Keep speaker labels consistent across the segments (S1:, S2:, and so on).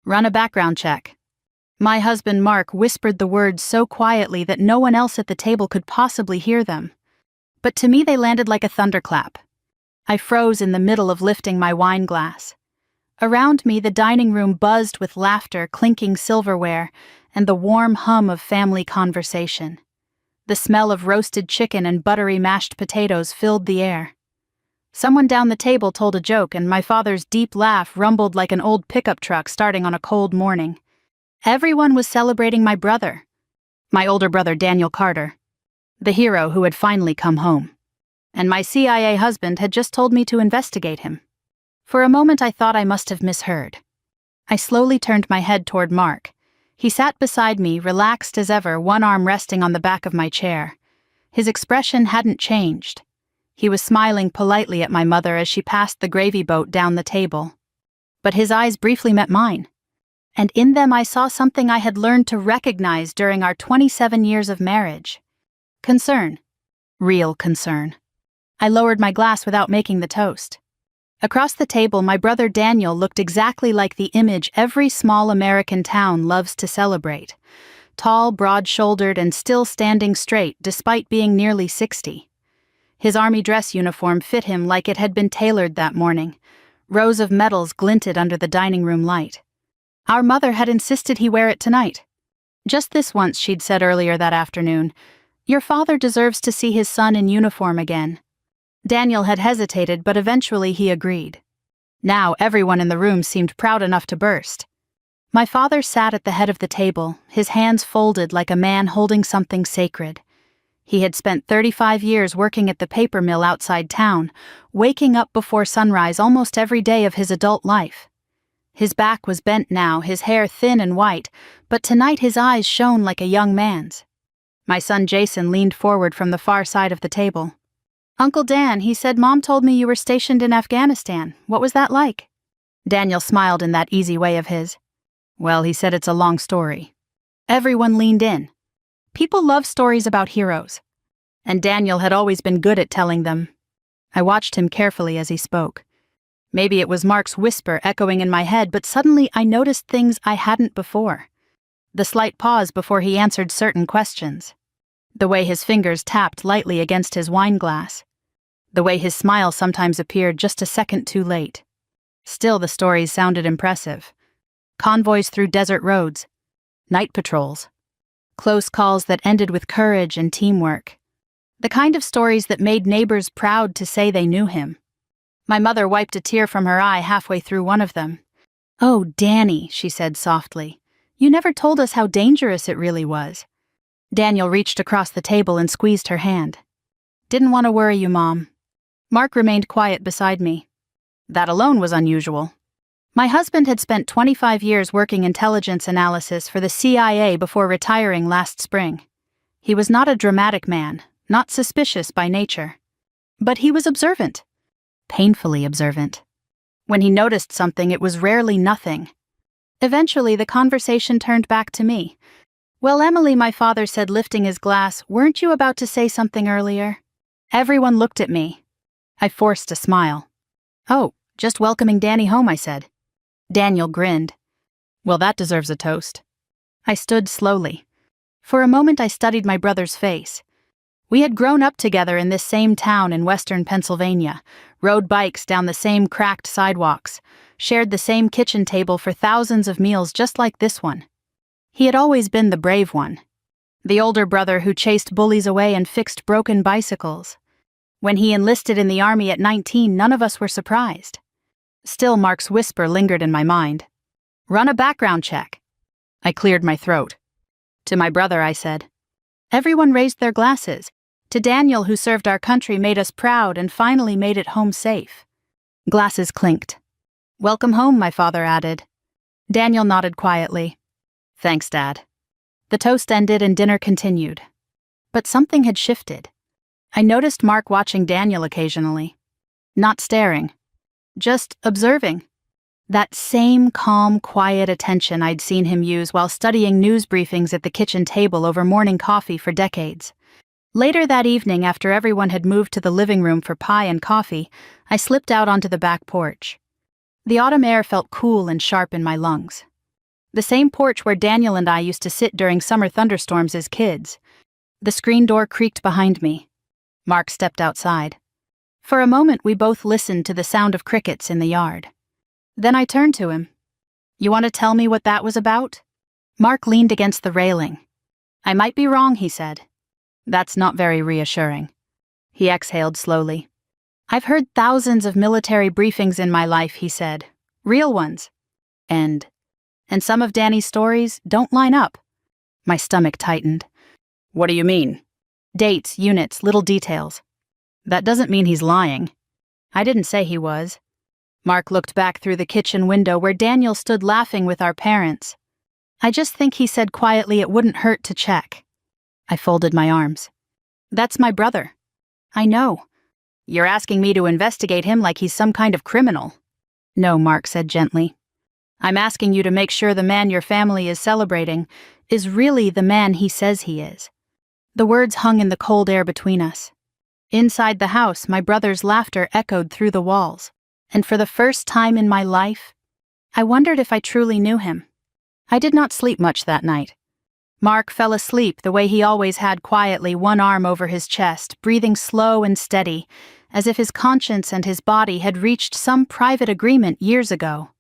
S1: Run a background check. My husband Mark whispered the words so quietly that no one else at the table could possibly hear them. But to me they landed like a thunderclap. I froze in the middle of lifting my wine glass. Around me the dining room buzzed with laughter, clinking silverware, and the warm hum of family conversation. The smell of roasted chicken and buttery mashed potatoes filled the air. Someone down the table told a joke, and my father's deep laugh rumbled like an old pickup truck starting on a cold morning. Everyone was celebrating my brother, my older brother Daniel Carter, the hero who had finally come home. And my CIA husband had just told me to investigate him. For a moment I thought I must have misheard. I slowly turned my head toward Mark. He sat beside me, relaxed as ever, one arm resting on the back of my chair. His expression hadn't changed. He was smiling politely at my mother as she passed the gravy boat down the table. But his eyes briefly met mine, and in them I saw something I had learned to recognize during our 27 years of marriage. Concern. Real concern. I lowered my glass without making the toast. Across the table, my brother Daniel looked exactly like the image every small American town loves to celebrate. Tall, broad-shouldered, and still standing straight despite being nearly 60. His army dress uniform fit him like it had been tailored that morning. Rows of medals glinted under the dining room light. Our mother had insisted he wear it tonight. Just this once, she'd said earlier that afternoon. Your father deserves to see his son in uniform again. Daniel had hesitated, but eventually he agreed. Now everyone in the room seemed proud enough to burst. My father sat at the head of the table, his hands folded like a man holding something sacred. He had spent 35 years working at the paper mill outside town, waking up before sunrise almost every day of his adult life. His back was bent now, his hair thin and white, but tonight his eyes shone like a young man's. My son Jason leaned forward from the far side of the table. Uncle Dan, he said Mom told me you were stationed in Afghanistan. What was that like? Daniel smiled in that easy way of his. Well, he said it's a long story. Everyone leaned in. People love stories about heroes, and Daniel had always been good at telling them. I watched him carefully as he spoke. Maybe it was Mark's whisper echoing in my head, but suddenly I noticed things I hadn't before. The slight pause before he answered certain questions. The way his fingers tapped lightly against his wine glass. The way his smile sometimes appeared just a second too late. Still, the stories sounded impressive. Convoys through desert roads, night patrols, close calls that ended with courage and teamwork. The kind of stories that made neighbors proud to say they knew him. My mother wiped a tear from her eye halfway through one of them. Oh, Danny, she said softly. You never told us how dangerous it really was. Daniel reached across the table and squeezed her hand. Didn't want to worry you, Mom. Mark remained quiet beside me. That alone was unusual. My husband had spent 25 years working intelligence analysis for the CIA before retiring last spring. He was not a dramatic man, not suspicious by nature. But he was observant. Painfully observant. When he noticed something, it was rarely nothing. Eventually, the conversation turned back to me. Well, Emily, my father said, lifting his glass, weren't you about to say something earlier? Everyone looked at me. I forced a smile. Oh, just welcoming Danny home, I said. Daniel grinned. Well, that deserves a toast. I stood slowly. For a moment I studied my brother's face. We had grown up together in this same town in western Pennsylvania, rode bikes down the same cracked sidewalks, shared the same kitchen table for thousands of meals just like this one. He had always been the brave one. The older brother who chased bullies away and fixed broken bicycles. When he enlisted in the army at 19, none of us were surprised. Still, Mark's whisper lingered in my mind. Run a background check. I cleared my throat. To my brother, I said. Everyone raised their glasses. To Daniel, who served our country, made us proud, and finally made it home safe. Glasses clinked. Welcome home, my father added. Daniel nodded quietly. Thanks, Dad. The toast ended and dinner continued. But something had shifted. I noticed Mark watching Daniel occasionally. Not staring. Just observing. That same calm, quiet attention I'd seen him use while studying news briefings at the kitchen table over morning coffee for decades. Later that evening, after everyone had moved to the living room for pie and coffee, I slipped out onto the back porch. The autumn air felt cool and sharp in my lungs. The same porch where Daniel and I used to sit during summer thunderstorms as kids. The screen door creaked behind me. Mark stepped outside. For a moment, we both listened to the sound of crickets in the yard. Then I turned to him. "You want to tell me what that was about?" Mark leaned against the railing. "I might be wrong," he said. "That's not very reassuring." He exhaled slowly. "I've heard thousands of military briefings in my life," he said. "Real ones. And some of Danny's stories don't line up." My stomach tightened. "What do you mean?" "Dates, units, little details." "That doesn't mean he's lying." "I didn't say he was." Mark looked back through the kitchen window where Daniel stood laughing with our parents. "I just think he said quietly it wouldn't hurt to check." I folded my arms. "That's my brother." "I know." "You're asking me to investigate him like he's some kind of criminal." "No," Mark said gently. "I'm asking you to make sure the man your family is celebrating is really the man he says he is." The words hung in the cold air between us. Inside the house, my brother's laughter echoed through the walls, and for the first time in my life, I wondered if I truly knew him. I did not sleep much that night. Mark fell asleep the way he always had, quietly, one arm over his chest, breathing slow and steady, as if his conscience and his body had reached some private agreement years ago.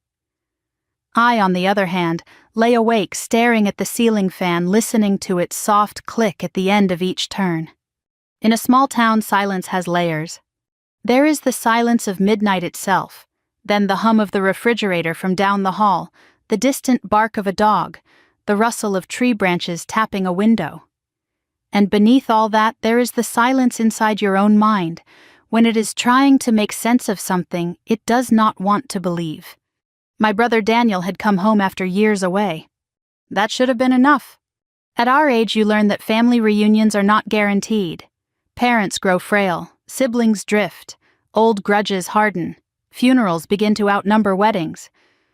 S1: I, on the other hand, lay awake staring at the ceiling fan, listening to its soft click at the end of each turn. In a small town, silence has layers. There is the silence of midnight itself, then the hum of the refrigerator from down the hall, the distant bark of a dog, the rustle of tree branches tapping a window. And beneath all that, there is the silence inside your own mind, when it is trying to make sense of something it does not want to believe. My brother Daniel had come home after years away. That should have been enough. At our age, you learn that family reunions are not guaranteed. Parents grow frail, siblings drift, old grudges harden, funerals begin to outnumber weddings.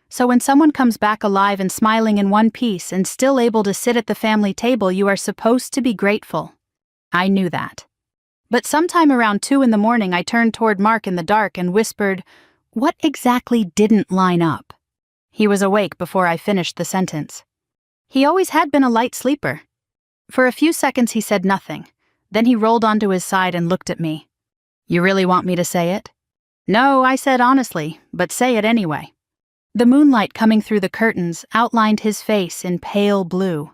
S1: So when someone comes back alive and smiling in one piece and still able to sit at the family table, you are supposed to be grateful. I knew that. But sometime around 2 a.m, I turned toward Mark in the dark and whispered, "What exactly didn't line up?" He was awake before I finished the sentence. He always had been a light sleeper. For a few seconds he said nothing. Then he rolled onto his side and looked at me. "You really want me to say it?" "No," I said honestly, "but say it anyway." The moonlight coming through the curtains outlined his face in pale blue.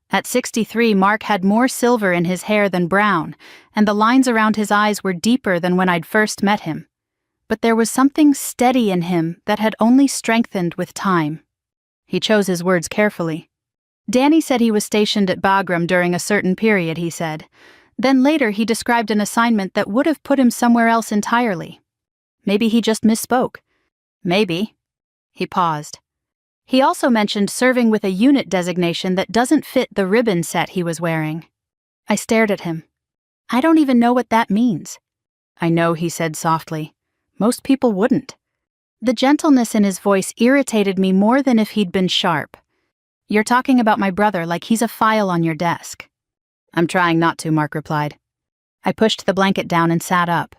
S1: At 63, Mark had more silver in his hair than brown, and the lines around his eyes were deeper than when I'd first met him. But there was something steady in him that had only strengthened with time. He chose his words carefully. "Danny said he was stationed at Bagram during a certain period," he said. Then later he described an assignment that would have put him somewhere else entirely. Maybe he just misspoke. Maybe. He paused. He also mentioned serving with a unit designation that doesn't fit the ribbon set he was wearing. I stared at him. "I don't even know what that means." "I know," he said softly. "Most people wouldn't." The gentleness in his voice irritated me more than if he'd been sharp. "You're talking about my brother like he's a file on your desk." "I'm trying not to," Mark replied. I pushed the blanket down and sat up.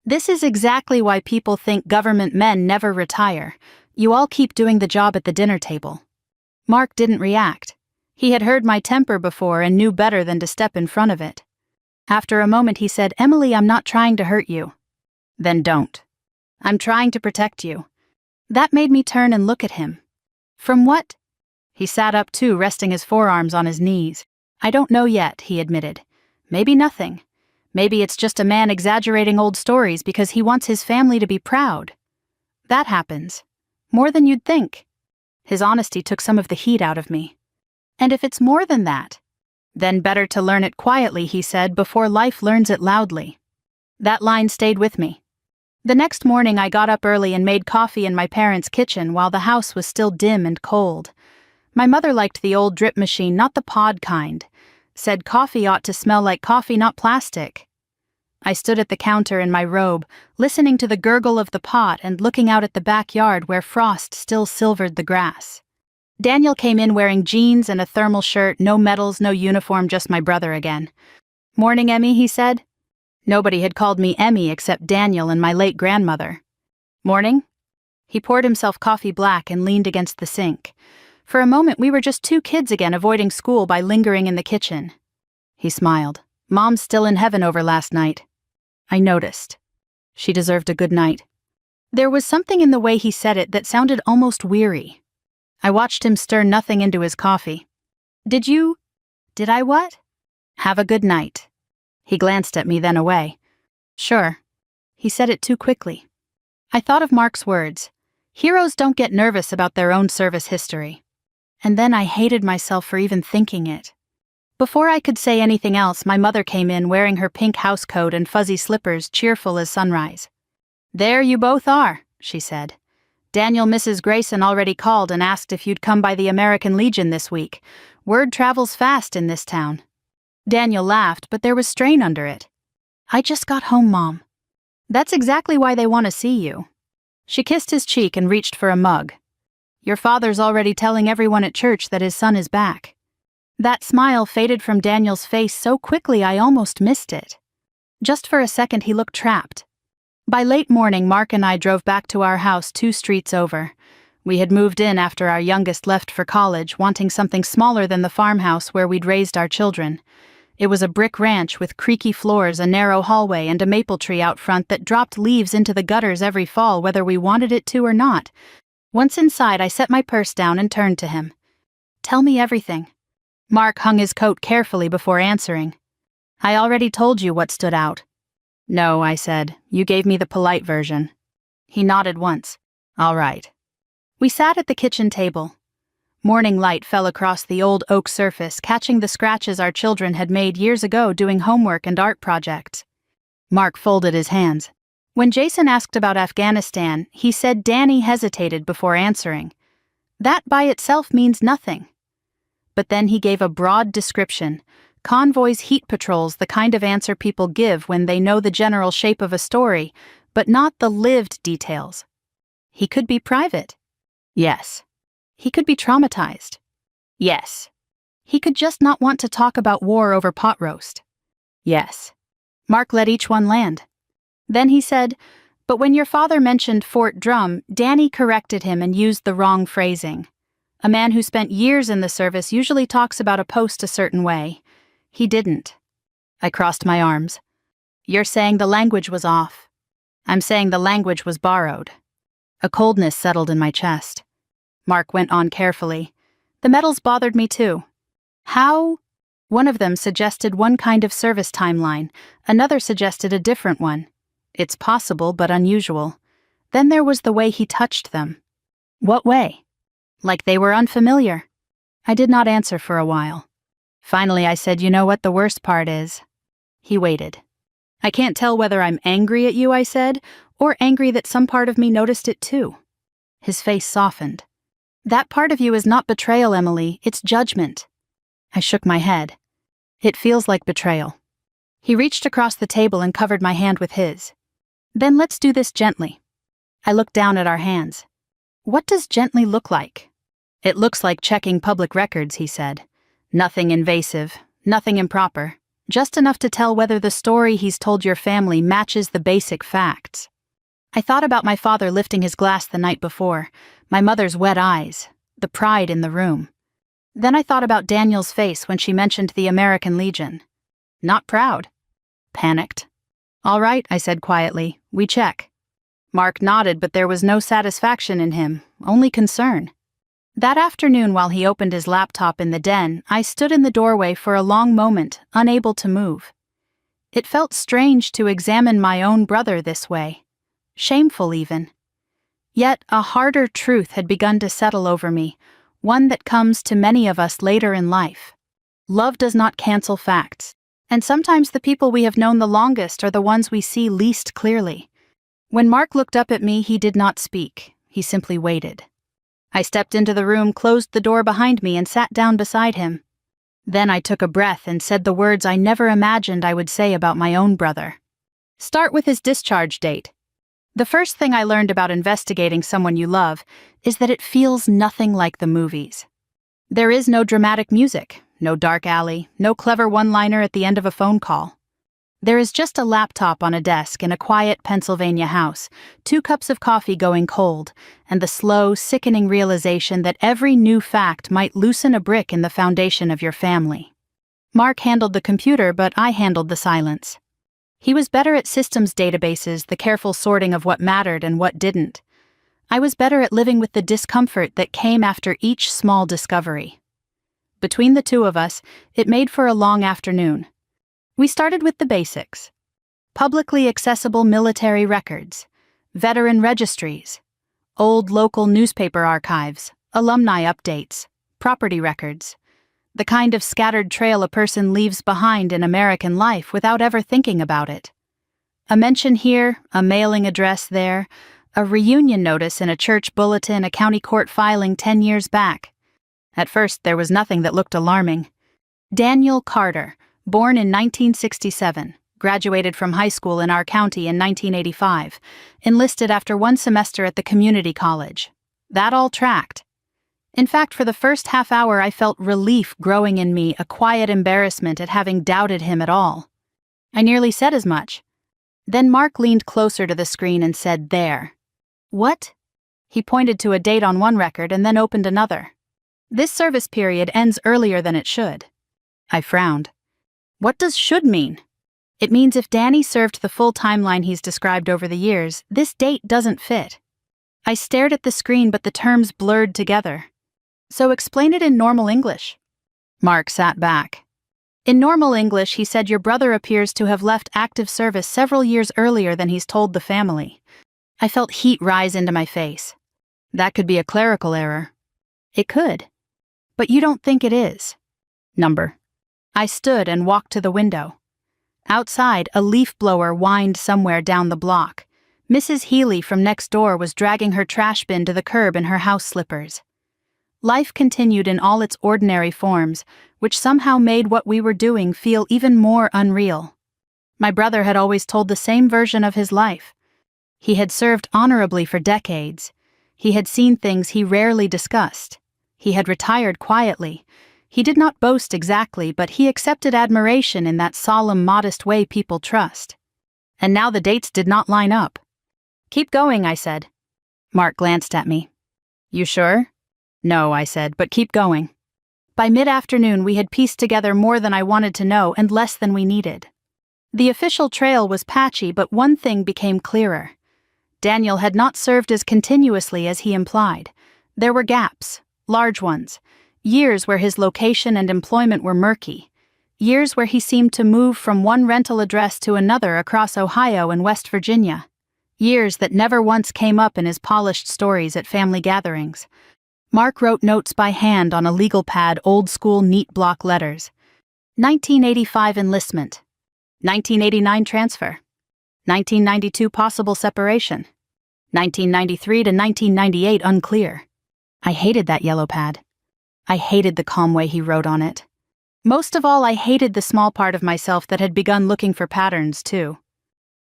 S1: "This is exactly why people think government men never retire. You all keep doing the job at the dinner table." Mark didn't react. He had heard my temper before and knew better than to step in front of it. After a moment he said, "Emily, I'm not trying to hurt you." "Then don't." "I'm trying to protect you." That made me turn and look at him. "From what?" He sat up too, resting his forearms on his knees. "I don't know yet," he admitted. "Maybe nothing. Maybe it's just a man exaggerating old stories because he wants his family to be proud. That happens. More than you'd think." His honesty took some of the heat out of me. "And if it's more than that, then better to learn it quietly," he said, "before life learns it loudly." That line stayed with me. The next morning I got up early and made coffee in my parents' kitchen while the house was still dim and cold. My mother liked the old drip machine, not the pod kind. Said coffee ought to smell like coffee, not plastic. I stood at the counter in my robe, listening to the gurgle of the pot and looking out at the backyard where frost still silvered the grass. Daniel came in wearing jeans and a thermal shirt, no medals, no uniform, just my brother again. "Morning, Emmy," he said. Nobody had called me Emmy except Daniel and my late grandmother. "Morning." He poured himself coffee black and leaned against the sink. For a moment we were just two kids again avoiding school by lingering in the kitchen. He smiled. Mom's still in heaven over last night. I noticed. She deserved a good night. There was something in the way he said it that sounded almost weary. I watched him stir nothing into his coffee. Did I what? Have a good night. He glanced at me, then away. Sure. He said it too quickly. I thought of Mark's words. Heroes don't get nervous about their own service history. And then I hated myself for even thinking it. Before I could say anything else, my mother came in wearing her pink housecoat and fuzzy slippers, cheerful as sunrise. There you both are, she said. Daniel Mrs. Grayson already called and asked if you'd come by the American Legion this week. Word travels fast in this town. Daniel laughed, but there was strain under it. I just got home, Mom. That's exactly why they want to see you. She kissed his cheek and reached for a mug. Your father's already telling everyone at church that his son is back. That smile faded from Daniel's face so quickly I almost missed it. Just for a second he looked trapped. By late morning, Mark and I drove back to our house 2 streets over. We had moved in after our youngest left for college, wanting something smaller than the farmhouse where we'd raised our children. It was a brick ranch with creaky floors, a narrow hallway, and a maple tree out front that dropped leaves into the gutters every fall whether we wanted it to or not. Once inside, I set my purse down and turned to him. Tell me everything. Mark hung his coat carefully before answering. I already told you what stood out. No, I said. You gave me the polite version. He nodded once. All right. We sat at the kitchen table. Morning light fell across the old oak surface, catching the scratches our children had made years ago doing homework and art projects. Mark folded his hands. When Jason asked about Afghanistan, he said Danny hesitated before answering. That by itself means nothing. But then he gave a broad description. Convoys, heat patrols, the kind of answer people give when they know the general shape of a story, but not the lived details. He could be private. Yes. He could be traumatized. Yes. He could just not want to talk about war over pot roast. Yes. Mark let each one land. Then he said, but when your father mentioned Fort Drum, Danny corrected him and used the wrong phrasing. A man who spent years in the service usually talks about a post a certain way. He didn't. I crossed my arms. You're saying the language was off. I'm saying the language was borrowed. A coldness settled in my chest. Mark went on carefully. The medals bothered me too. How? One of them suggested one kind of service timeline. Another suggested a different one. It's possible, but unusual. Then there was the way he touched them. What way? Like they were unfamiliar. I did not answer for a while. Finally, I said, you know what the worst part is? He waited. I can't tell whether I'm angry at you, I said, or angry that some part of me noticed it too. His face softened. That part of you is not betrayal, Emily, it's judgment. I shook my head. It feels like betrayal. He reached across the table and covered my hand with his. Then let's do this gently. I looked down at our hands. What does gently look like? It looks like checking public records, he said. Nothing invasive, nothing improper, just enough to tell whether the story he's told your family matches the basic facts. I thought about my father lifting his glass the night before, my mother's wet eyes, the pride in the room. Then I thought about Daniel's face when she mentioned the American Legion. Not proud. Panicked. All right, I said quietly, we check. Mark nodded, but there was no satisfaction in him, only concern. That afternoon, while he opened his laptop in the den, I stood in the doorway for a long moment, unable to move. It felt strange to examine my own brother this way. Shameful even. Yet a harder truth had begun to settle over me, one that comes to many of us later in life. Love does not cancel facts, and sometimes the people we have known the longest are the ones we see least clearly. When Mark looked up at me, he did not speak. He simply waited. I stepped into the room, closed the door behind me, and sat down beside him. Then I took a breath and said the words I never imagined I would say about my own brother. Start with his discharge date. The first thing I learned about investigating someone you love is that it feels nothing like the movies. There is no dramatic music, no dark alley, no clever one-liner at the end of a phone call. There is just a laptop on a desk in a quiet Pennsylvania house, 2 cups of coffee going cold, and the slow, sickening realization that every new fact might loosen a brick in the foundation of your family. Mark handled the computer, but I handled the silence. He was better at systems databases, the careful sorting of what mattered and what didn't. I was better at living with the discomfort that came after each small discovery. Between the two of us, it made for a long afternoon. We started with the basics. Publicly accessible military records, veteran registries, old local newspaper archives, alumni updates, property records, the kind of scattered trail a person leaves behind in American life without ever thinking about it. A mention here, a mailing address there, a reunion notice in a church bulletin, a county court filing 10 years back. At first, there was nothing that looked alarming. Daniel Carter, born in 1967, graduated from high school in our county in 1985, enlisted after 1 semester at the community college. That all tracked. In fact, for the first half hour I felt relief growing in me, a quiet embarrassment at having doubted him at all. I nearly said as much. Then Mark leaned closer to the screen and said, "There." "What?" He pointed to a date on one record and then opened another. "This service period ends earlier than it should." I frowned. "What does should mean?" "It means if Danny served the full timeline he's described over the years, this date doesn't fit." I stared at the screen, but the terms blurred together. "So explain it in normal English." Mark sat back. "In normal English, he said your brother appears to have left active service several years earlier than he's told the family." I felt heat rise into my face. "That could be a clerical error." "It could. But you don't think it is." "Number." I stood and walked to the window. Outside, a leaf blower whined somewhere down the block. Mrs. Healy from next door was dragging her trash bin to the curb in her house slippers. Life continued in all its ordinary forms, which somehow made what we were doing feel even more unreal. My brother had always told the same version of his life. He had served honorably for decades. He had seen things he rarely discussed. He had retired quietly. He did not boast exactly, but he accepted admiration in that solemn, modest way people trust. And now the dates did not line up. "Keep going," I said. Mark glanced at me. "You sure?" "No," I said, "but keep going." By mid-afternoon, we had pieced together more than I wanted to know and less than we needed. The official trail was patchy, but one thing became clearer. Daniel had not served as continuously as he implied. There were gaps, large ones. Years where his location and employment were murky. Years where he seemed to move from one rental address to another across Ohio and West Virginia. Years that never once came up in his polished stories at family gatherings. Mark wrote notes by hand on a legal pad, old-school neat block letters. 1985 enlistment. 1989 transfer. 1992 possible separation. 1993 to 1998 unclear. I hated that yellow pad. I hated the calm way he wrote on it. Most of all, I hated the small part of myself that had begun looking for patterns, too.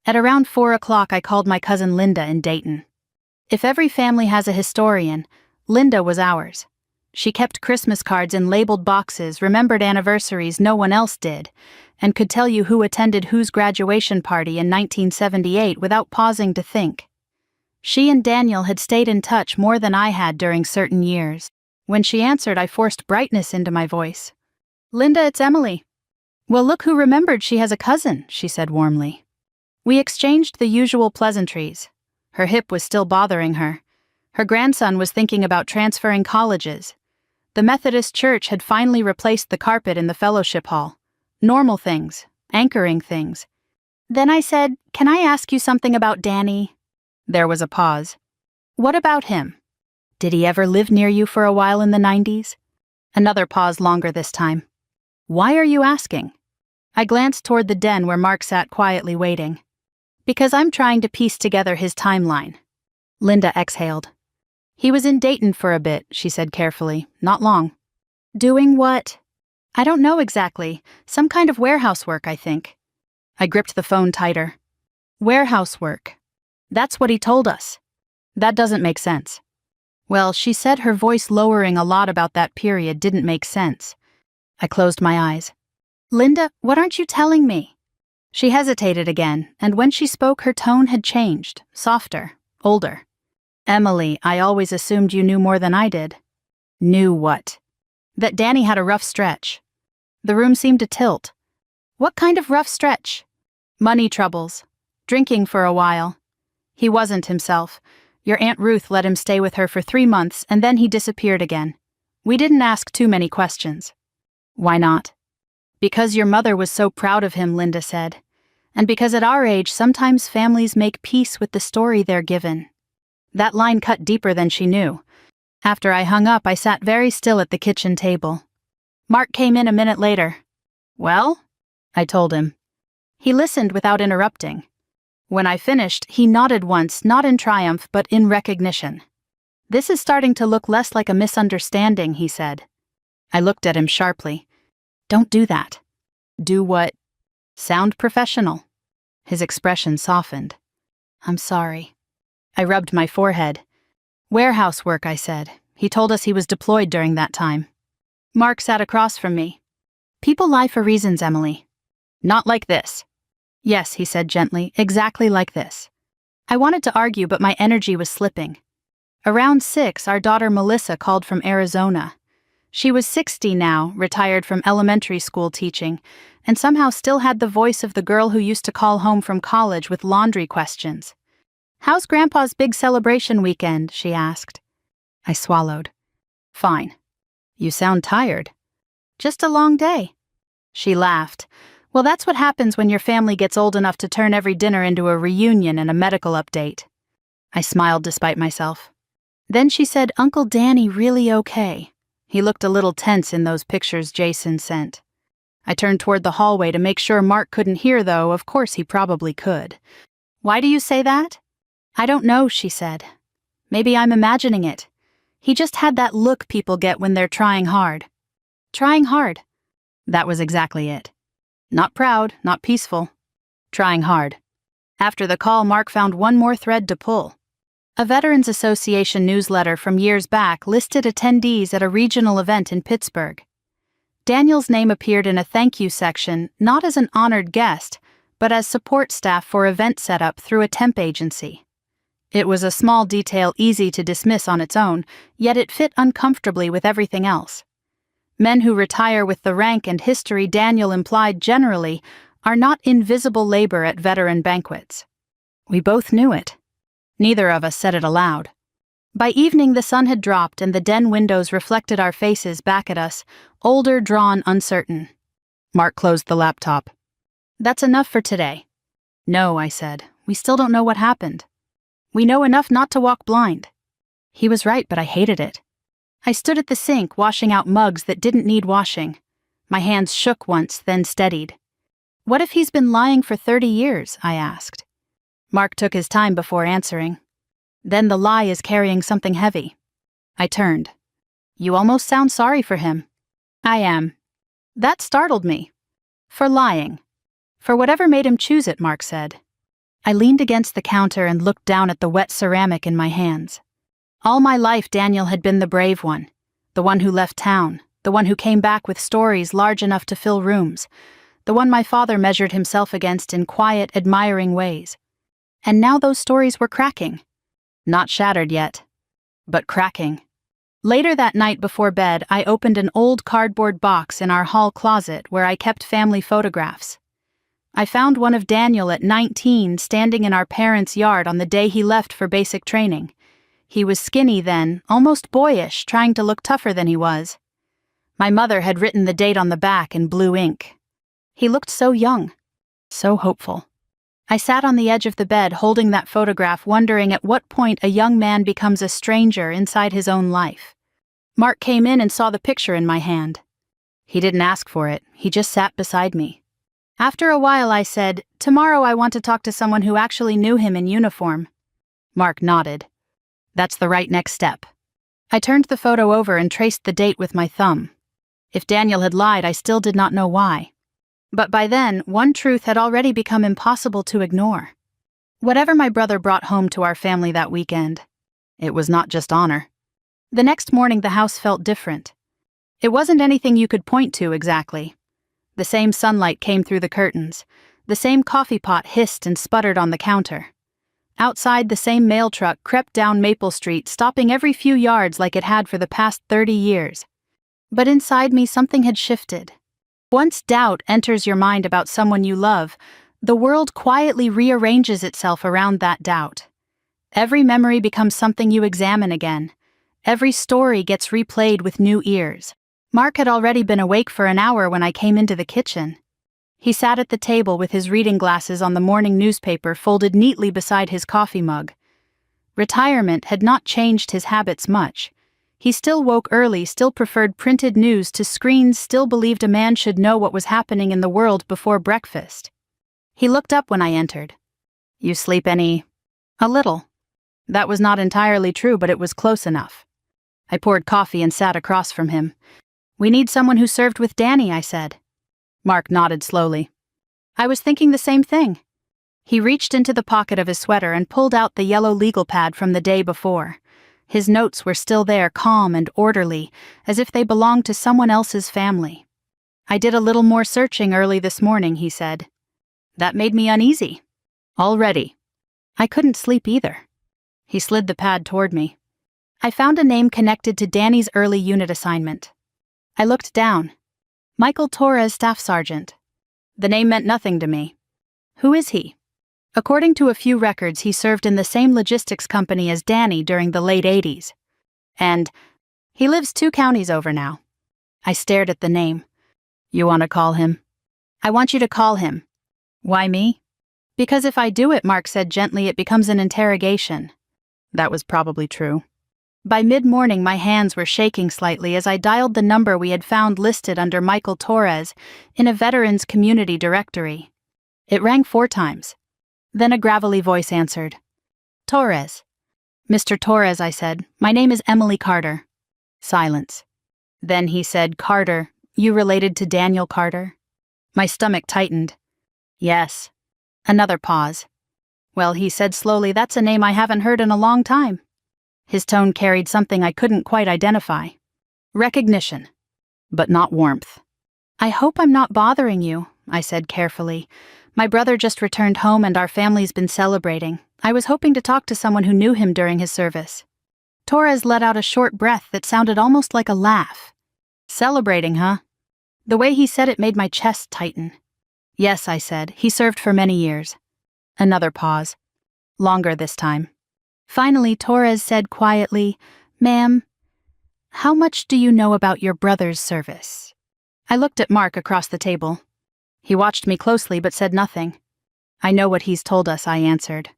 S1: At around 4 o'clock, I called my cousin Linda in Dayton. If every family has a historian, Linda was ours. She kept Christmas cards in labeled boxes, remembered anniversaries no one else did, and could tell you who attended whose graduation party in 1978 without pausing to think. She and Daniel had stayed in touch more than I had during certain years. When she answered, I forced brightness into my voice. "Linda, it's Emily." "Well, look who remembered she has a cousin," she said warmly. We exchanged the usual pleasantries. Her hip was still bothering her. Her grandson was thinking about transferring colleges. The Methodist Church had finally replaced the carpet in the fellowship hall. Normal things, anchoring things. Then I said, "Can I ask you something about Danny?" There was a pause. "What about him? Did he ever live near you for a while in the 90s? Another pause, longer this time. "Why are you asking?" I glanced toward the den where Mark sat quietly waiting. "Because I'm trying to piece together his timeline." Linda exhaled. "He was in Dayton for a bit," she said carefully. "Not long." "Doing what?" "I don't know exactly. Some kind of warehouse work, I think." I gripped the phone tighter. "Warehouse work. That's what he told us." "That doesn't make sense." Well, she said, her voice lowering a lot about that period didn't make sense. I closed my eyes. "Linda, what aren't you telling me?" She hesitated again, and when she spoke her tone had changed, softer, older. "Emily, I always assumed you knew more than I did." "Knew what?" "That Danny had a rough stretch." The room seemed to tilt. "What kind of rough stretch?" "Money troubles. Drinking for a while. He wasn't himself. Your Aunt Ruth let him stay with her for 3 months and then he disappeared again. We didn't ask too many questions." "Why not?" "Because your mother was so proud of him," Linda said. "And because at our age sometimes families make peace with the story they're given." That line cut deeper than she knew. After I hung up, I sat very still at the kitchen table. Mark came in a minute later. "Well?" I told him. He listened without interrupting. When I finished, he nodded once, not in triumph, but in recognition. "This is starting to look less like a misunderstanding," he said. I looked at him sharply. "Don't do that." "Do what?" "Sound professional." His expression softened. "I'm sorry." I rubbed my forehead. "Warehouse work," I said. "He told us he was deployed during that time." Mark sat across from me. "People lie for reasons, Emily." "Not like this." "Yes," he said gently, "exactly like this." I wanted to argue, but my energy was slipping. Around 6, our daughter Melissa called from Arizona. She was 60 now, retired from elementary school teaching, and somehow still had the voice of the girl who used to call home from college with laundry questions. "How's Grandpa's big celebration weekend?" she asked. I swallowed. "Fine." "You sound tired." "Just a long day." She laughed. "Well, that's what happens when your family gets old enough to turn every dinner into a reunion and a medical update." I smiled despite myself. Then she said, "Uncle Danny really okay? He looked a little tense in those pictures Jason sent." I turned toward the hallway to make sure Mark couldn't hear, though of course he probably could. "Why do you say that?" "I don't know," she said. "Maybe I'm imagining it. He just had that look people get when they're trying hard." Trying hard. That was exactly it. Not proud, not peaceful. Trying hard. After the call, Mark found one more thread to pull. A Veterans Association newsletter from years back listed attendees at a regional event in Pittsburgh. Daniel's name appeared in a thank you section, not as an honored guest, but as support staff for event setup through a temp agency. It was a small detail easy to dismiss on its own, yet it fit uncomfortably with everything else. Men who retire with the rank and history Daniel implied generally are not invisible labor at veteran banquets. We both knew it. Neither of us said it aloud. By evening the sun had dropped and the den windows reflected our faces back at us, older, drawn, uncertain. Mark closed the laptop. "That's enough for today." "No," I said. "We still don't know what happened. We know enough not to walk blind." He was right, but I hated it. I stood at the sink, washing out mugs that didn't need washing. My hands shook once, then steadied. "What if he's been lying for 30 years?" I asked. Mark took his time before answering. "Then the lie is carrying something heavy." I turned. "You almost sound sorry for him." "I am." That startled me. "For lying." "For whatever made him choose it," Mark said. I leaned against the counter and looked down at the wet ceramic in my hands. All my life Daniel had been the brave one, the one who left town, the one who came back with stories large enough to fill rooms, the one my father measured himself against in quiet, admiring ways. And now those stories were cracking. Not shattered yet, but cracking. Later that night before bed, I opened an old cardboard box in our hall closet where I kept family photographs. I found one of Daniel at 19 standing in our parents' yard on the day he left for basic training. He was skinny then, almost boyish, trying to look tougher than he was. My mother had written the date on the back in blue ink. He looked so young, so hopeful. I sat on the edge of the bed holding that photograph, wondering at what point a young man becomes a stranger inside his own life. Mark came in and saw the picture in my hand. He didn't ask for it, he just sat beside me. After a while I said, "Tomorrow I want to talk to someone who actually knew him in uniform." Mark nodded. "That's the right next step." I turned the photo over and traced the date with my thumb. If Daniel had lied, I still did not know why. But by then, one truth had already become impossible to ignore. Whatever my brother brought home to our family that weekend, it was not just honor. The next morning the house felt different. It wasn't anything you could point to exactly. The same sunlight came through the curtains, The same coffee pot hissed and sputtered on the counter. Outside, the same mail truck crept down Maple Street, stopping every few yards like it had for the past 30 years. But inside me, something had shifted. Once doubt enters your mind about someone you love, the world quietly rearranges itself around that doubt. Every memory becomes something you examine again. Every story gets replayed with new ears. Mark had already been awake for an hour when I came into the kitchen. He sat at the table with his reading glasses on the morning newspaper folded neatly beside his coffee mug. Retirement had not changed his habits much. He still woke early, still preferred printed news to screens, still believed a man should know what was happening in the world before breakfast. He looked up when I entered. "You sleep any?" "A little." That was not entirely true, but it was close enough. I poured coffee and sat across from him. "We need someone who served with Danny," I said. Mark nodded slowly. "I was thinking the same thing." He reached into the pocket of his sweater and pulled out the yellow legal pad from the day before. His notes were still there, calm and orderly, as if they belonged to someone else's family. "I did a little more searching early this morning," he said. That made me uneasy. "Already?" I couldn't sleep either. He slid the pad toward me. "I found a name connected to Danny's early unit assignment." I looked down. "Michael Torres, Staff Sergeant." The name meant nothing to me. "Who is he?" According to a few records, he served in the same logistics company as Danny during the late 80s. And he lives 2 counties over now. I stared at the name. "You want to call him?" "I want you to call him." "Why me?" "Because if I do it," Mark said gently, "it becomes an interrogation." That was probably true. By mid-morning, my hands were shaking slightly as I dialed the number we had found listed under Michael Torres in a veterans community directory. It rang 4 times. Then a gravelly voice answered. "Torres." "Mr. Torres," I said, "my name is Emily Carter." Silence. Then he said, "Carter, you related to Daniel Carter?" My stomach tightened. "Yes." Another pause. "Well," he said slowly, "that's a name I haven't heard in a long time." His tone carried something I couldn't quite identify. Recognition, but not warmth. "I hope I'm not bothering you," I said carefully. "My brother just returned home and our family's been celebrating. I was hoping to talk to someone who knew him during his service." Torres let out a short breath that sounded almost like a laugh. "Celebrating, huh?" The way he said it made my chest tighten. "Yes," I said. "He served for many years." Another pause. Longer this time. Finally, Torres said quietly, "Ma'am, how much do you know about your brother's service?" I looked at Mark across the table. He watched me closely but said nothing. "I know what he's told us," I answered.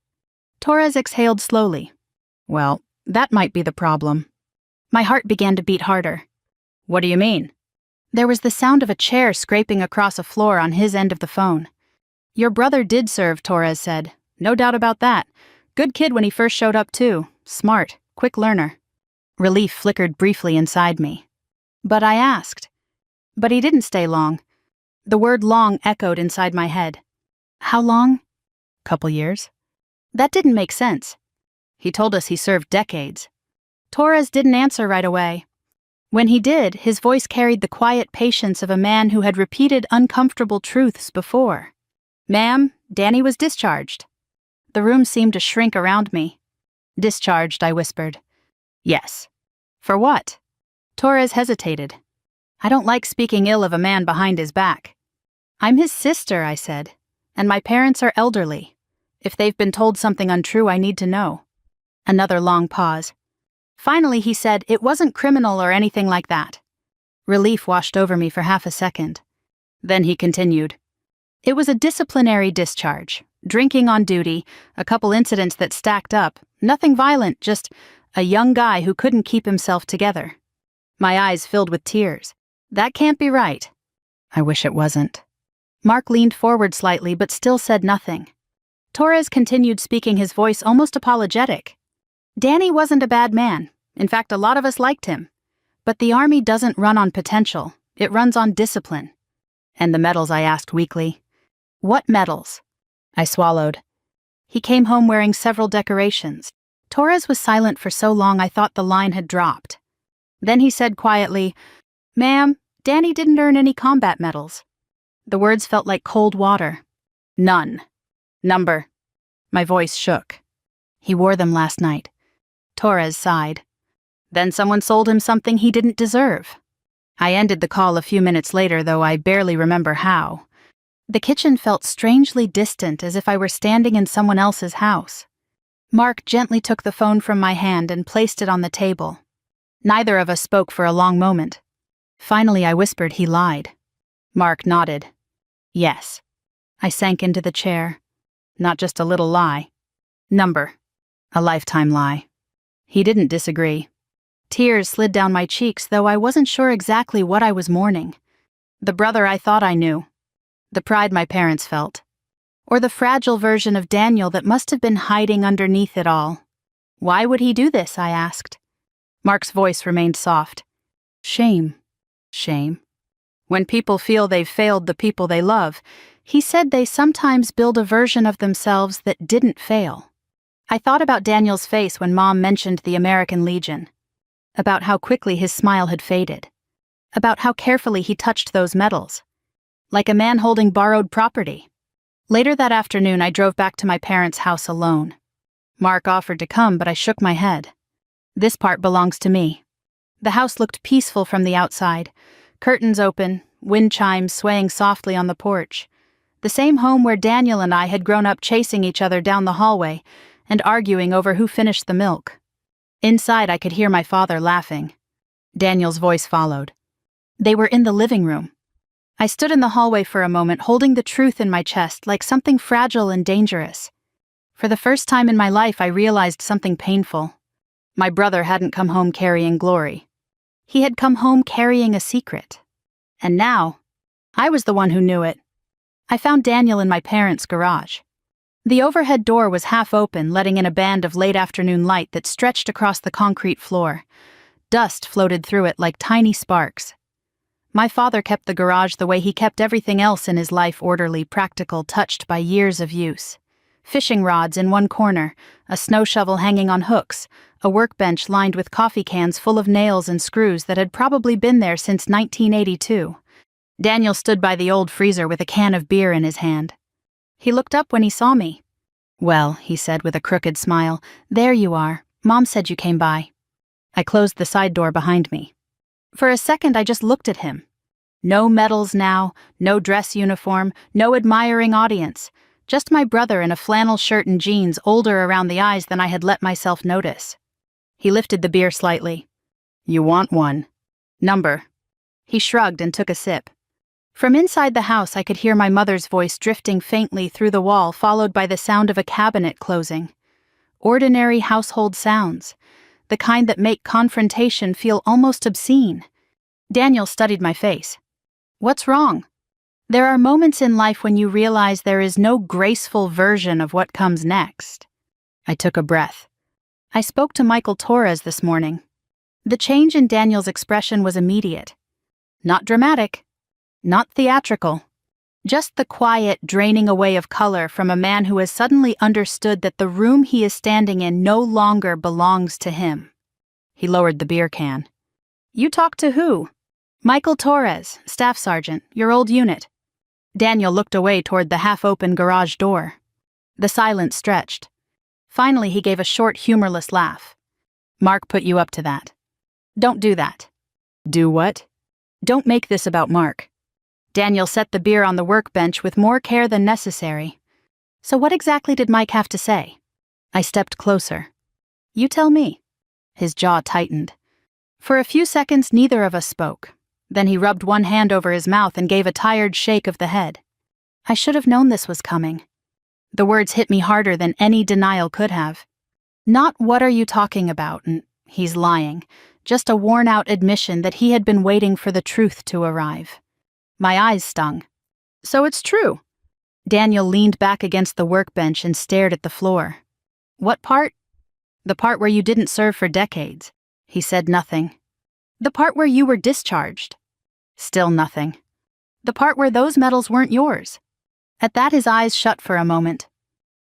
S1: Torres exhaled slowly. "Well, that might be the problem." My heart began to beat harder. "What do you mean?" There was the sound of a chair scraping across a floor on his end of the phone. "Your brother did serve," Torres said. "No doubt about that. Good kid when he first showed up, too. Smart, quick learner." Relief flickered briefly inside me. "But," I asked. "But he didn't stay long." The word long echoed inside my head. "How long?" "Couple years." That didn't make sense. He told us he served decades. Torres didn't answer right away. When he did, his voice carried the quiet patience of a man who had repeated uncomfortable truths before. "Ma'am, Danny was discharged." The room seemed to shrink around me. "Discharged," I whispered. "Yes." "For what?" Torres hesitated. "I don't like speaking ill of a man behind his back." "I'm his sister," I said, "and my parents are elderly. If they've been told something untrue, I need to know." Another long pause. Finally, he said, "It wasn't criminal or anything like that." Relief washed over me for half a second. Then he continued. "It was a disciplinary discharge. Drinking on duty, a couple incidents that stacked up, nothing violent, just a young guy who couldn't keep himself together." My eyes filled with tears. "That can't be right." "I wish it wasn't." Mark leaned forward slightly but still said nothing. Torres continued, speaking, his voice almost apologetic. "Danny wasn't a bad man. In fact, a lot of us liked him. But the Army doesn't run on potential. It runs on discipline." "And the medals?" I asked weakly. "What medals?" I swallowed. "He came home wearing several decorations." Torres was silent for so long I thought the line had dropped. Then he said quietly, "Ma'am, Danny didn't earn any combat medals." The words felt like cold water. None. Number. My voice shook. He wore them last night. Torres sighed. Then someone sold him something he didn't deserve. I ended the call a few minutes later, though I barely remember how. The kitchen felt strangely distant, as if I were standing in someone else's house. Mark gently took the phone from my hand and placed it on the table. Neither of us spoke for a long moment. Finally, I whispered he lied. Mark nodded. Yes. I sank into the chair. Not just a little lie. Number. A lifetime lie. He didn't disagree. Tears slid down my cheeks, though I wasn't sure exactly what I was mourning. The brother I thought I knew. The pride my parents felt. Or the fragile version of Daniel that must have been hiding underneath it all. Why would he do this, I asked. Mark's voice remained soft. Shame. Shame. When people feel they've failed the people they love, he said they sometimes build a version of themselves that didn't fail. I thought about Daniel's face when Mom mentioned the American Legion. About how quickly his smile had faded. About how carefully he touched those medals. Like a man holding borrowed property. Later that afternoon, I drove back to my parents' house alone. Mark offered to come, but I shook my head. This part belongs to me. The house looked peaceful from the outside. Curtains open, wind chimes swaying softly on the porch. The same home where Daniel and I had grown up chasing each other down the hallway and arguing over who finished the milk. Inside, I could hear my father laughing. Daniel's voice followed. They were in the living room. I stood in the hallway for a moment, holding the truth in my chest like something fragile and dangerous. For the first time in my life, I realized something painful. My brother hadn't come home carrying glory. He had come home carrying a secret. And now, I was the one who knew it. I found Daniel in my parents' garage. The overhead door was half open, letting in a band of late-afternoon light that stretched across the concrete floor. Dust floated through it like tiny sparks. My father kept the garage the way he kept everything else in his life, orderly, practical, touched by years of use. Fishing rods in one corner, a snow shovel hanging on hooks, a workbench lined with coffee cans full of nails and screws that had probably been there since 1982. Daniel stood by the old freezer with a can of beer in his hand. He looked up when he saw me. Well, he said with a crooked smile, there you are. Mom said you came by. I closed the side door behind me. For a second, I just looked at him. No medals now, no dress uniform, no admiring audience. Just my brother in a flannel shirt and jeans, older around the eyes than I had let myself notice. He lifted the beer slightly. You want one? Number. He shrugged and took a sip. From inside the house, I could hear my mother's voice drifting faintly through the wall, followed by the sound of a cabinet closing. Ordinary household sounds, the kind that make confrontation feel almost obscene. Daniel studied my face. What's wrong? There are moments in life when you realize there is no graceful version of what comes next. I took a breath. I spoke to Michael Torres this morning. The change in Daniel's expression was immediate. Not dramatic. Not theatrical. Just the quiet draining away of color from a man who has suddenly understood that the room he is standing in no longer belongs to him. He lowered the beer can. You talked to who? Michael Torres, staff sergeant, your old unit. Daniel looked away toward the half-open garage door. The silence stretched. Finally, he gave a short, humorless laugh. Mark put you up to that. Don't do that. Do what? Don't make this about Mark. Daniel set the beer on the workbench with more care than necessary. So what exactly did Mike have to say? I stepped closer. You tell me. His jaw tightened. For a few seconds, neither of us spoke. Then he rubbed one hand over his mouth and gave a tired shake of the head. I should have known this was coming. The words hit me harder than any denial could have. Not what are you talking about, and he's lying. Just a worn-out admission that he had been waiting for the truth to arrive. My eyes stung. So it's true. Daniel leaned back against the workbench and stared at the floor. What part? The part where you didn't serve for decades. He said nothing. The part where you were discharged. Still nothing. The part where those medals weren't yours. At that, his eyes shut for a moment.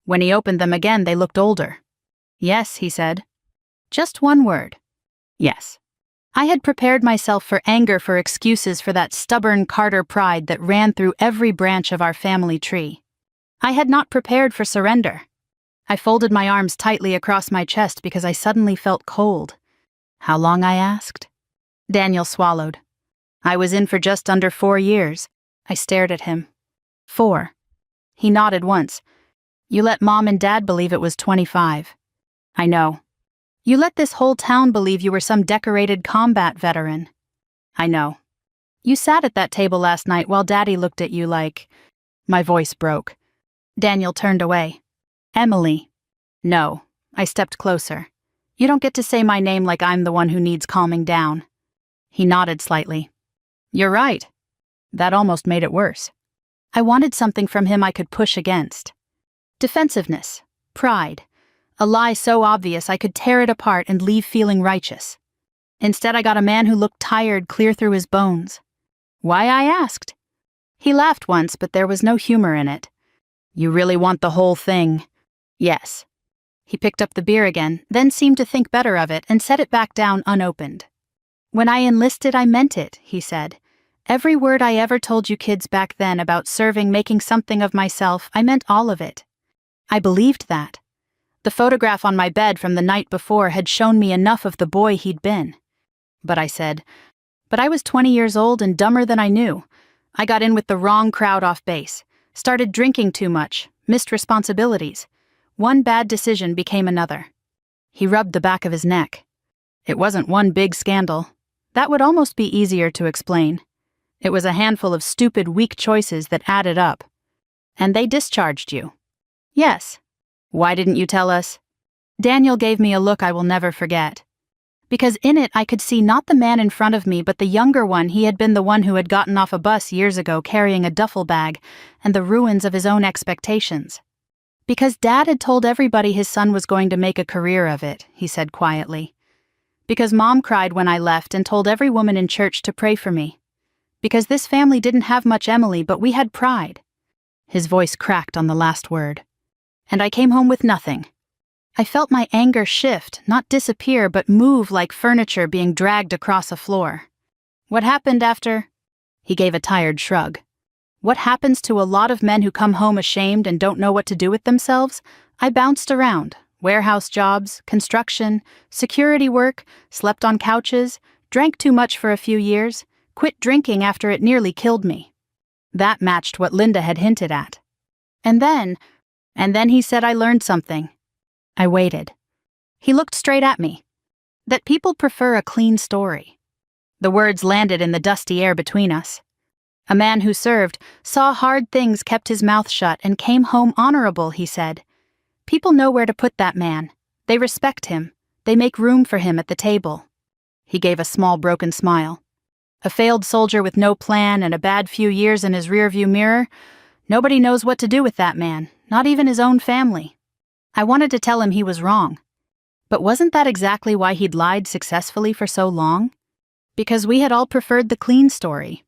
S1: When he opened them again, they looked older. Yes, he said. Just one word. Yes. I had prepared myself for anger, for excuses for that stubborn Carter pride that ran through every branch of our family tree. I had not prepared for surrender. I folded my arms tightly across my chest because I suddenly felt cold. How long, I asked? Daniel swallowed. I was in for just under 4 years. I stared at him. 4. He nodded once. You let Mom and Dad believe it was 25. I know. You let this whole town believe you were some decorated combat veteran. I know. You sat at that table last night while Daddy looked at you like... My voice broke. Daniel turned away. Emily. No. I stepped closer. You don't get to say my name like I'm the one who needs calming down. He nodded slightly. You're right. That almost made it worse. I wanted something from him I could push against. Defensiveness. Pride. A lie so obvious I could tear it apart and leave feeling righteous. Instead, I got a man who looked tired clear through his bones. Why, I asked. He laughed once, but there was no humor in it. You really want the whole thing? Yes. He picked up the beer again, then seemed to think better of it and set it back down unopened. When I enlisted, I meant it, he said. Every word I ever told you kids back then about serving, making something of myself, I meant all of it. I believed that. The photograph on my bed from the night before had shown me enough of the boy he'd been. But I said, but I was 20 years old and dumber than I knew. I got in with the wrong crowd off base, started drinking too much, missed responsibilities. One bad decision became another. He rubbed the back of his neck. It wasn't one big scandal. That would almost be easier to explain. It was a handful of stupid, weak choices that added up. And they discharged you. Yes. Why didn't you tell us? Daniel gave me a look I will never forget. Because in it I could see not the man in front of me but the younger one. He had been the one who had gotten off a bus years ago carrying a duffel bag and the ruins of his own expectations. Because Dad had told everybody his son was going to make a career of it, he said quietly. Because Mom cried when I left and told every woman in church to pray for me. Because this family didn't have much Emily, but we had pride. His voice cracked on the last word. And I came home with nothing. I felt my anger shift, not disappear, but move like furniture being dragged across a floor. What happened after? He gave a tired shrug. What happens to a lot of men who come home ashamed and don't know what to do with themselves? I bounced around. Warehouse jobs, construction, security work, slept on couches, drank too much for a few years, quit drinking after it nearly killed me. That matched what Linda had hinted at. And then he said I learned something. I waited. He looked straight at me. That people prefer a clean story. The words landed in the dusty air between us. A man who served, saw hard things, kept his mouth shut, and came home honorable, he said. People know where to put that man. They respect him. They make room for him at the table. He gave a small broken smile. A failed soldier with no plan and a bad few years in his rearview mirror. Nobody knows what to do with that man, not even his own family. I wanted to tell him he was wrong. But wasn't that exactly why he'd lied successfully for so long? Because we had all preferred the clean story.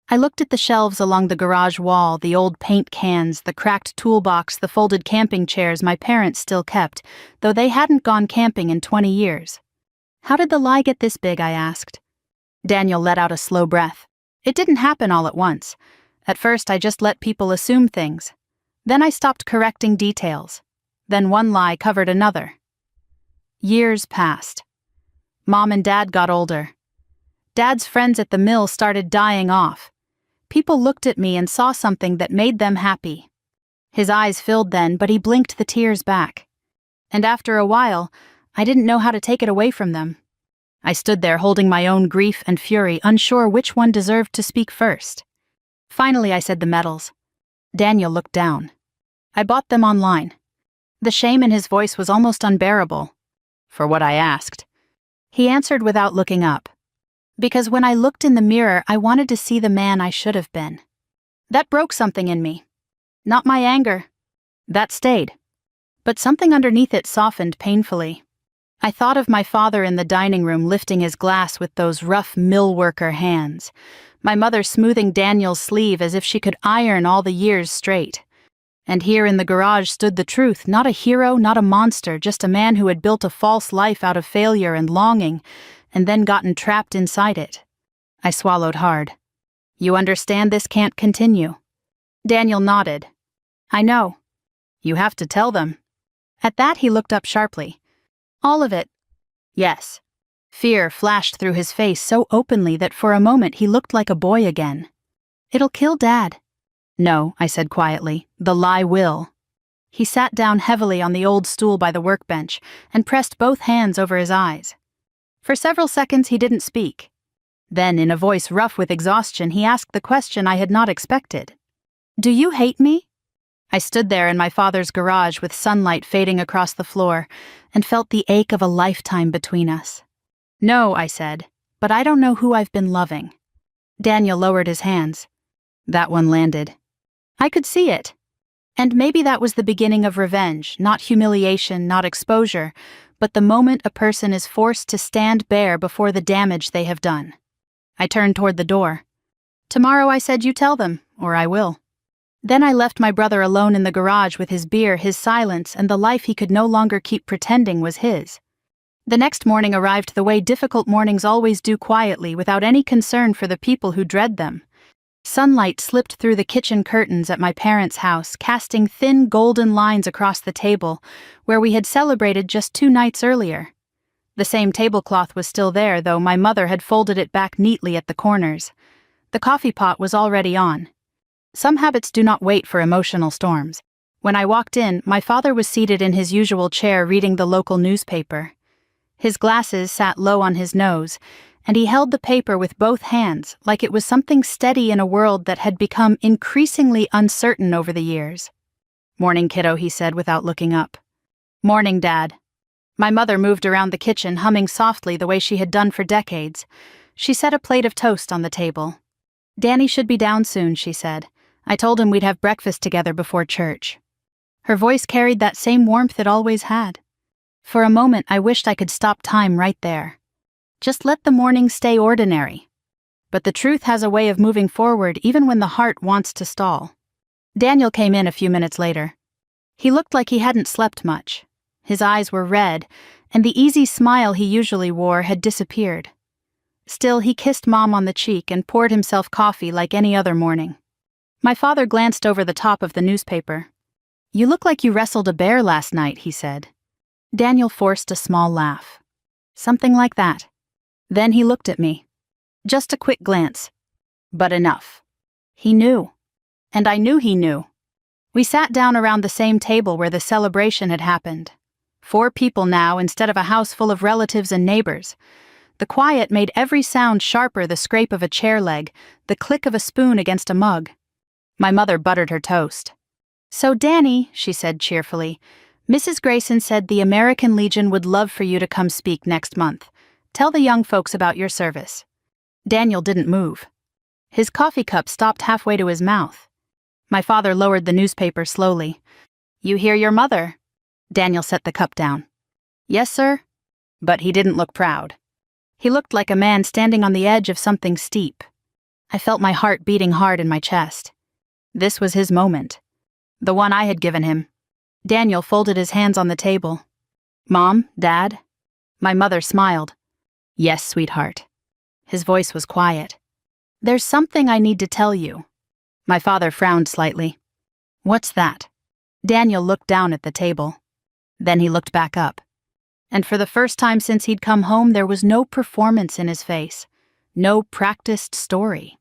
S1: I looked at the shelves along the garage wall, the old paint cans, the cracked toolbox, the folded camping chairs my parents still kept, though they hadn't gone camping in 20 years. How did the lie get this big, I asked. Daniel let out a slow breath. It didn't happen all at once. At first, I just let people assume things. Then I stopped correcting details. Then one lie covered another. Years passed. Mom and Dad got older. Dad's friends at the mill started dying off. People looked at me and saw something that made them happy. His eyes filled then, but he blinked the tears back. And after a while, I didn't know how to take it away from them. I stood there holding my own grief and fury, unsure which one deserved to speak first. Finally, I said the medals. Daniel looked down. I bought them online. The shame in his voice was almost unbearable. For what I asked. He answered without looking up. Because when I looked in the mirror, I wanted to see the man I should have been. That broke something in me. Not my anger. That stayed. But something underneath it softened painfully. I thought of my father in the dining room lifting his glass with those rough mill worker hands. My mother smoothing Daniel's sleeve as if she could iron all the years straight. And here in the garage stood the truth, not a hero, not a monster, just a man who had built a false life out of failure and longing, and then gotten trapped inside it. I swallowed hard. You understand this can't continue? Daniel nodded. I know. You have to tell them. At that he looked up sharply. All of it? Yes. Fear flashed through his face so openly that for a moment he looked like a boy again. It'll kill Dad. No, I said quietly, the lie will. He sat down heavily on the old stool by the workbench and pressed both hands over his eyes. For several seconds he didn't speak. Then, in a voice rough with exhaustion, he asked the question I had not expected. Do you hate me? I stood there in my father's garage with sunlight fading across the floor and felt the ache of a lifetime between us. No, I said, but I don't know who I've been loving. Daniel lowered his hands. That one landed. I could see it. And maybe that was the beginning of revenge, not humiliation, not exposure, but the moment a person is forced to stand bare before the damage they have done. I turned toward the door. Tomorrow, I said, you tell them, or I will. Then I left my brother alone in the garage with his beer, his silence, and the life he could no longer keep pretending was his. The next morning arrived the way difficult mornings always do, quietly, without any concern for the people who dread them. Sunlight slipped through the kitchen curtains at my parents' house, casting thin golden lines across the table, where we had celebrated just 2 nights earlier. The same tablecloth was still there, though my mother had folded it back neatly at the corners. The coffee pot was already on. Some habits do not wait for emotional storms. When I walked in, my father was seated in his usual chair reading the local newspaper. His glasses sat low on his nose, and he held the paper with both hands like it was something steady in a world that had become increasingly uncertain over the years. Morning, kiddo, he said without looking up. Morning, Dad. My mother moved around the kitchen, humming softly the way she had done for decades. She set a plate of toast on the table. Danny should be down soon, she said. I told him we'd have breakfast together before church. Her voice carried that same warmth it always had. For a moment, I wished I could stop time right there. Just let the morning stay ordinary. But the truth has a way of moving forward even when the heart wants to stall. Daniel came in a few minutes later. He looked like he hadn't slept much. His eyes were red, and the easy smile he usually wore had disappeared. Still, he kissed Mom on the cheek and poured himself coffee like any other morning. My father glanced over the top of the newspaper. You look like you wrestled a bear last night, he said. Daniel forced a small laugh. Something like that. Then he looked at me. Just a quick glance. But enough. He knew. And I knew he knew. We sat down around the same table where the celebration had happened. 4 people now instead of a house full of relatives and neighbors. The quiet made every sound sharper, the scrape of a chair leg, the click of a spoon against a mug. My mother buttered her toast. So, Danny, she said cheerfully, Mrs. Grayson said the American Legion would love for you to come speak next month. Tell the young folks about your service. Daniel didn't move. His coffee cup stopped halfway to his mouth. My father lowered the newspaper slowly. You hear your mother? Daniel set the cup down. Yes, sir. But he didn't look proud. He looked like a man standing on the edge of something steep. I felt my heart beating hard in my chest. This was his moment. The one I had given him. Daniel folded his hands on the table. Mom, Dad? My mother smiled. Yes, sweetheart. His voice was quiet. There's something I need to tell you. My father frowned slightly. What's that? Daniel looked down at the table. Then he looked back up. And for the first time since he'd come home, there was no performance in his face. No practiced story.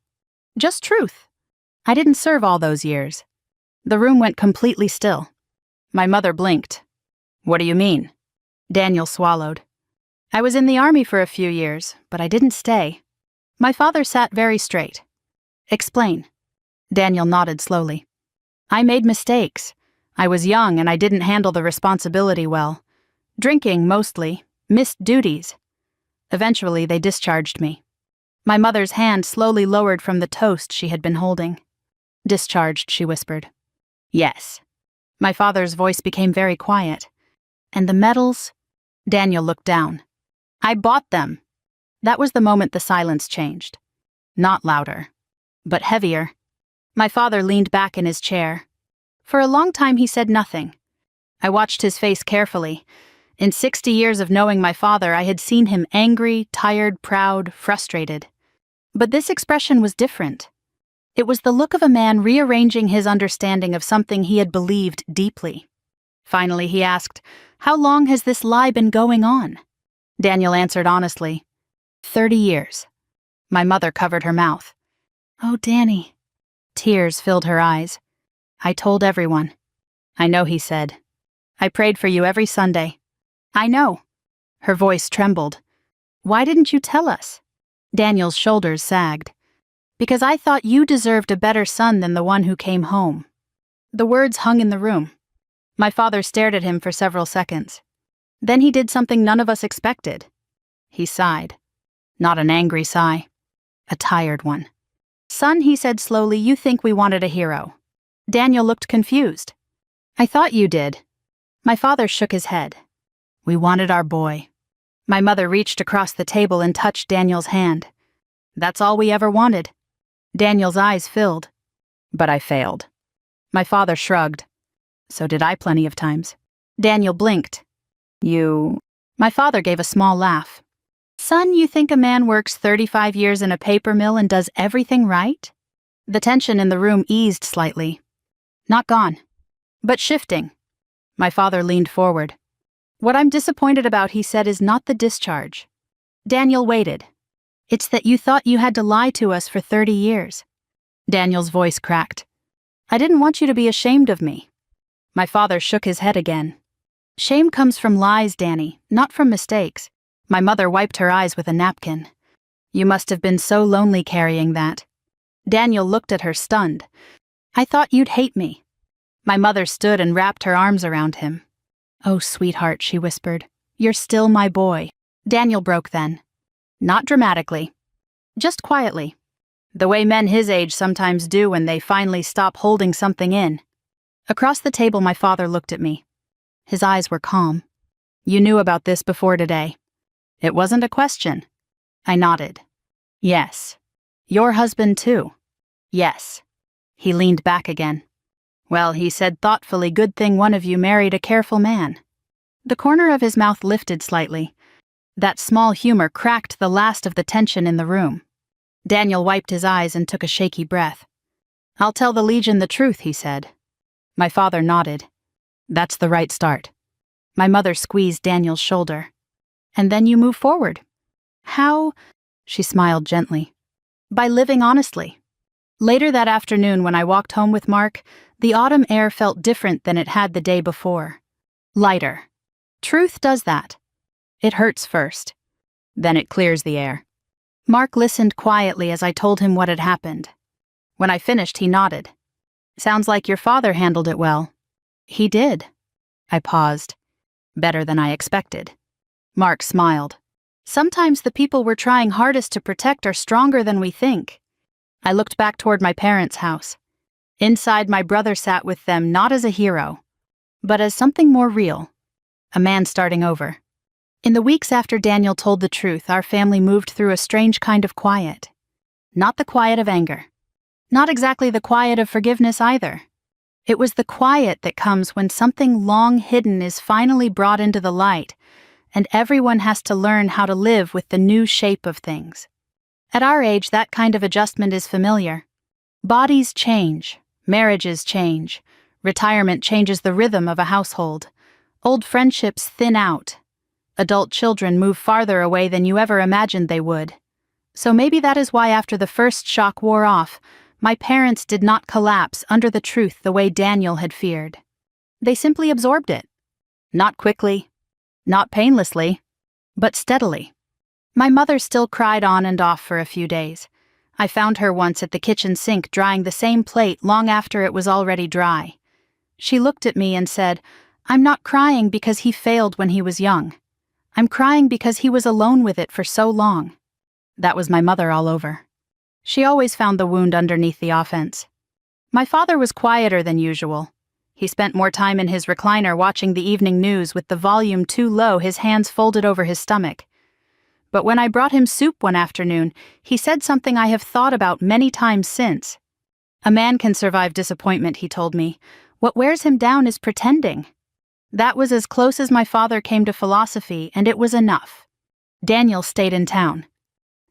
S1: Just truth. I didn't serve all those years. The room went completely still. My mother blinked. What do you mean? Daniel swallowed. I was in the army for a few years, but I didn't stay. My father sat very straight. Explain. Daniel nodded slowly. I made mistakes. I was young and I didn't handle the responsibility well. Drinking, mostly. Missed duties. Eventually, they discharged me. My mother's hand slowly lowered from the toast she had been holding. Discharged, she whispered. Yes. My father's voice became very quiet. And the medals? Daniel looked down. I bought them. That was the moment the silence changed. Not louder, but heavier. My father leaned back in his chair. For a long time he said nothing. I watched his face carefully. In 60 years of knowing my father, I had seen him angry, tired, proud, frustrated. But this expression was different. It was the look of a man rearranging his understanding of something he had believed deeply. Finally, he asked, "How long has this lie been going on?" Daniel answered honestly, 30 years. My mother covered her mouth. "Oh, Danny." Tears filled her eyes. "I told everyone." "I know," he said. "I prayed for you every Sunday." "I know." Her voice trembled. "Why didn't you tell us?" Daniel's shoulders sagged. "Because I thought you deserved a better son than the one who came home." The words hung in the room. My father stared at him for several seconds. Then he did something none of us expected. He sighed. Not an angry sigh. A tired one. "Son," he said slowly, "you think we wanted a hero." Daniel looked confused. "I thought you did." My father shook his head. "We wanted our boy." My mother reached across the table and touched Daniel's hand. "That's all we ever wanted." Daniel's eyes filled. "But I failed." My father shrugged. "So did I plenty of times." Daniel blinked. "You..." My father gave a small laugh. "Son, you think a man works 35 years in a paper mill and does everything right?" The tension in the room eased slightly. Not gone, but shifting. My father leaned forward. "What I'm disappointed about," he said, "is not the discharge." Daniel waited. "It's that you thought you had to lie to us for 30 years. Daniel's voice cracked. "I didn't want you to be ashamed of me." My father shook his head again. "Shame comes from lies, Danny, not from mistakes." My mother wiped her eyes with a napkin. "You must have been so lonely carrying that." Daniel looked at her, stunned. "I thought you'd hate me." My mother stood and wrapped her arms around him. "Oh, sweetheart," she whispered, "you're still my boy." Daniel broke then. Not dramatically. Just quietly. The way men his age sometimes do when they finally stop holding something in. Across the table, my father looked at me. His eyes were calm. "You knew about this before today." It wasn't a question. I nodded. "Yes." "Your husband too?" "Yes." He leaned back again. "Well," he said thoughtfully, "good thing one of you married a careful man." The corner of his mouth lifted slightly. That small humor cracked the last of the tension in the room. Daniel wiped his eyes and took a shaky breath. "I'll tell the Legion the truth," he said. My father nodded. "That's the right start." My mother squeezed Daniel's shoulder. "And then you move forward." "How?" She smiled gently. "By living honestly." Later that afternoon, when I walked home with Mark, the autumn air felt different than it had the day before. Lighter. Truth does that. It hurts first. Then it clears the air. Mark listened quietly as I told him what had happened. When I finished, he nodded. "Sounds like your father handled it well." "He did." I paused. "Better than I expected." Mark smiled. "Sometimes the people we're trying hardest to protect are stronger than we think." I looked back toward my parents' house. Inside, my brother sat with them not as a hero, but as something more real. A man starting over. In the weeks after Daniel told the truth, our family moved through a strange kind of quiet. Not the quiet of anger. Not exactly the quiet of forgiveness either. It was the quiet that comes when something long hidden is finally brought into the light, and everyone has to learn how to live with the new shape of things. At our age, that kind of adjustment is familiar. Bodies change, marriages change, retirement changes the rhythm of a household. Old friendships thin out. Adult children move farther away than you ever imagined they would. So maybe that is why after the first shock wore off, my parents did not collapse under the truth the way Daniel had feared. They simply absorbed it. Not quickly, not painlessly, but steadily. My mother still cried on and off for a few days. I found her once at the kitchen sink drying the same plate long after it was already dry. She looked at me and said, "I'm not crying because he failed when he was young. I'm crying because he was alone with it for so long." That was my mother all over. She always found the wound underneath the offense. My father was quieter than usual. He spent more time in his recliner watching the evening news with the volume too low, his hands folded over his stomach. But when I brought him soup one afternoon, he said something I have thought about many times since. "A man can survive disappointment," he told me. "What wears him down is pretending." That was as close as my father came to philosophy, and it was enough. Daniel stayed in town.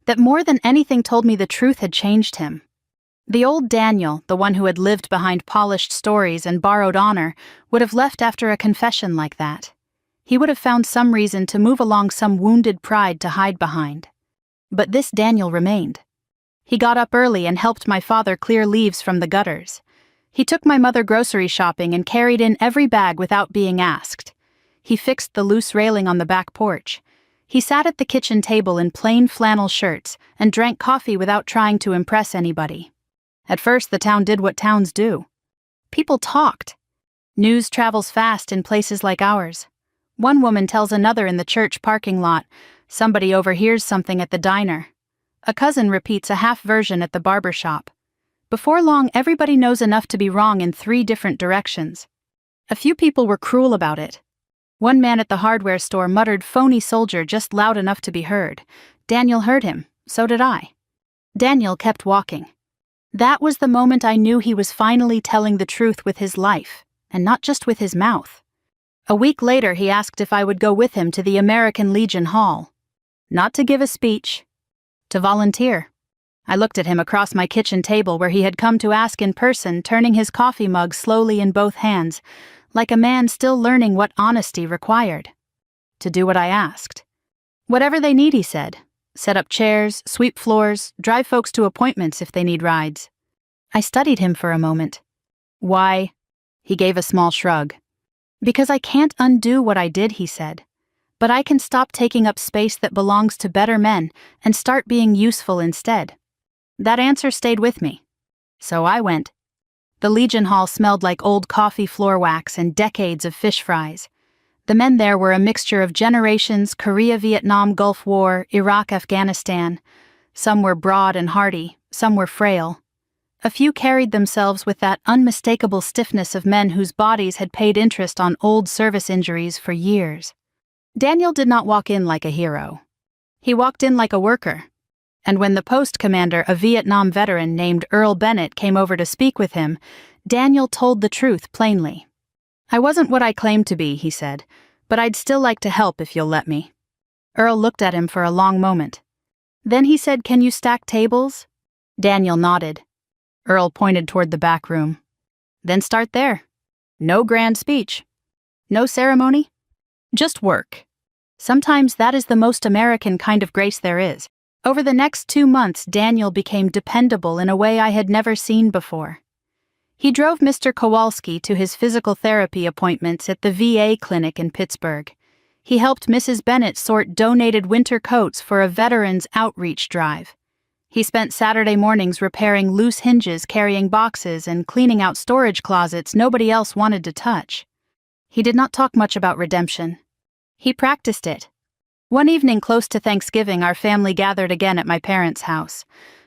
S1: That more than anything told me the truth had changed him. The old Daniel, the one who had lived behind polished stories and borrowed honor, would have left after a confession like that. He would have found some reason to move along some wounded pride to hide behind. But this Daniel remained. He got up early and helped my father clear leaves from the gutters. He took my mother grocery shopping and carried in every bag without being asked. He fixed the loose railing on the back porch. He sat at the kitchen table in plain flannel shirts and drank coffee without trying to impress anybody. At first, the town did what towns do. People talked. News travels fast in places like ours. One woman tells another in the church parking lot. Somebody overhears something at the diner. A cousin repeats a half version at the barber shop. Before long, everybody knows enough to be wrong in 3 different directions. A few people were cruel about it. One man at the hardware store muttered "phony soldier" just loud enough to be heard. Daniel heard him, so did I. Daniel kept walking. That was the moment I knew he was finally telling the truth with his life, and not just with his mouth. A week later, he asked if I would go with him to the American Legion Hall. Not to give a speech, to volunteer. I looked at him across my kitchen table where he had come to ask in person, turning his coffee mug slowly in both hands, like a man still learning what honesty required. To do what I asked. Whatever they need, he said. Set up chairs, sweep floors, drive folks to appointments if they need rides. I studied him for a moment. Why? He gave a small shrug. Because I can't undo what I did, he said. But I can stop taking up space that belongs to better men and start being useful instead. That answer stayed with me. So I went. The Legion Hall smelled like old coffee floor wax and decades of fish fries. The men there were a mixture of generations: Korea, Vietnam, Gulf War, Iraq, Afghanistan. Some were broad and hardy, some were frail. A few carried themselves with that unmistakable stiffness of men whose bodies had paid interest on old service injuries for years. Daniel did not walk in like a hero. He walked in like a worker. And when the post commander, a Vietnam veteran named Earl Bennett, came over to speak with him, Daniel told the truth plainly. I wasn't what I claimed to be, he said, but I'd still like to help if you'll let me. Earl looked at him for a long moment. Then he said, "Can you stack tables?" Daniel nodded. Earl pointed toward the back room. Then start there. No grand speech. No ceremony. Just work. Sometimes that is the most American kind of grace there is. Over the next 2 months, Daniel became dependable in a way I had never seen before. He drove Mr. Kowalski to his physical therapy appointments at the VA clinic in Pittsburgh. He helped Mrs. Bennett sort donated winter coats for a veterans outreach drive. He spent Saturday mornings repairing loose hinges, carrying boxes, and cleaning out storage closets nobody else wanted to touch. He did not talk much about redemption. He practiced it. One evening close to Thanksgiving, our family gathered again at my parents' house.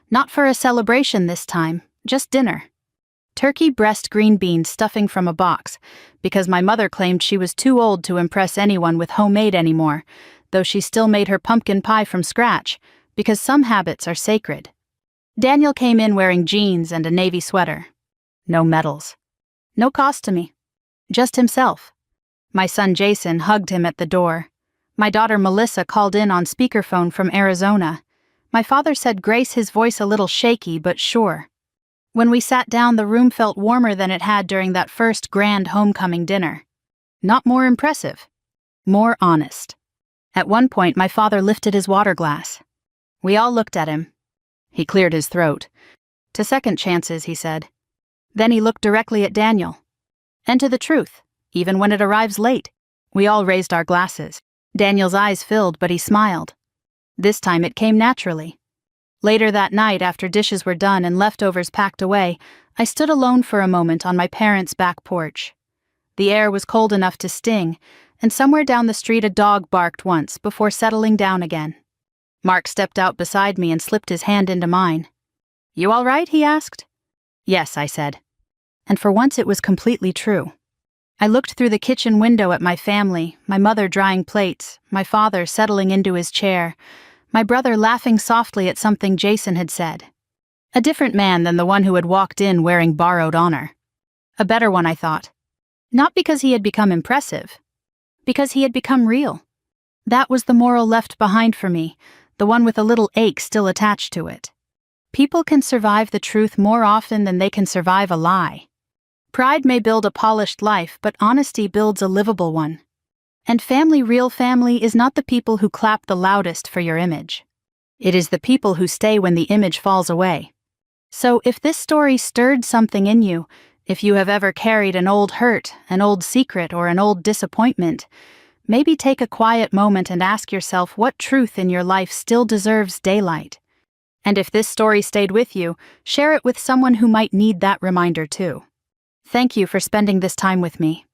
S1: Not for a celebration this time, just dinner. Turkey breast green beans stuffing from a box, because my mother claimed she was too old to impress anyone with homemade anymore, though she still made her pumpkin pie from scratch, because some habits are sacred. Daniel came in wearing jeans and a navy sweater. No medals. No costume. Just himself. My son Jason hugged him at the door. My daughter Melissa called in on speakerphone from Arizona. My father said grace, his voice a little shaky but sure. When we sat down, the room felt warmer than it had during that first grand homecoming dinner. Not more impressive. More honest. At one point, my father lifted his water glass. We all looked at him. He cleared his throat. To second chances, he said. Then he looked directly at Daniel. And to the truth, even when it arrives late. We all raised our glasses. Daniel's eyes filled, but he smiled. This time it came naturally. Later that night, after dishes were done and leftovers packed away, I stood alone for a moment on my parents' back porch. The air was cold enough to sting, and somewhere down the street a dog barked once before settling down again. Mark stepped out beside me and slipped his hand into mine. "You all right?" he asked. "Yes," I said. And for once it was completely true. I looked through the kitchen window at my family, my mother drying plates, my father settling into his chair, my brother laughing softly at something Jason had said. A different man than the one who had walked in wearing borrowed honor. A better one, I thought. Not because he had become impressive. Because he had become real. That was the moral left behind for me, the one with a little ache still attached to it. People can survive the truth more often than they can survive a lie. Pride may build a polished life, but honesty builds a livable one. And real family is not the people who clap the loudest for your image. It is the people who stay when the image falls away. So if this story stirred something in you, if you have ever carried an old hurt, an old secret, or an old disappointment, maybe take a quiet moment and ask yourself what truth in your life still deserves daylight. And if this story stayed with you, share it with someone who might need that reminder too. Thank you for spending this time with me.